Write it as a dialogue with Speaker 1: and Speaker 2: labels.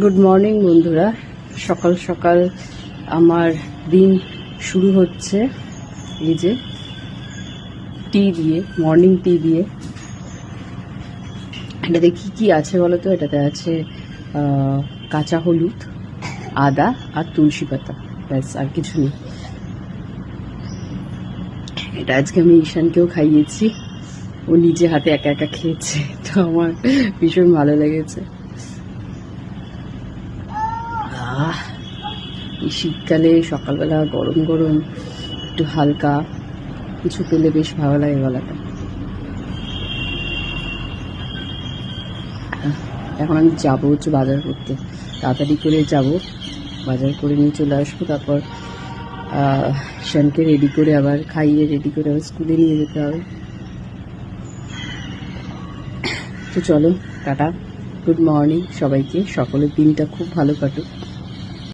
Speaker 1: Good morning বন্ধুরা। সকাল সকাল আমার দিন শুরু হচ্ছে এই যে টি দিয়ে, মর্নিং টি দিয়ে। এটাতে কি কি আছে বলো তো? এটাতে আছে কাঁচা হলুদ, আদা আর তুলসী পাতা, ব্যাস, আর কিছু নেই। এটা আজকে আমি ঈশানকেও খাইয়েছি, ও নিজে হাতে একা একা খেয়েছে, তো আমার ভীষণ ভালো লেগেছে। এই শীতকালে সকালবেলা গরম গরম একটু হালকা কিছু পেলে বেশ ভালো লাগে গলাটা। এখন আমি যাবো হচ্ছে বাজার করতে, তাড়াতাড়ি করে যাব, বাজার করে নিয়ে চলে আসবো। তারপর শানকে রেডি করে আবার খাইয়ে রেডি করে আবার স্কুলে নিয়ে যেতে হবে। তো চলো, টাটা, গুড মর্নিং সবাইকে, সকলের দিনটা খুব ভালো কাটুক।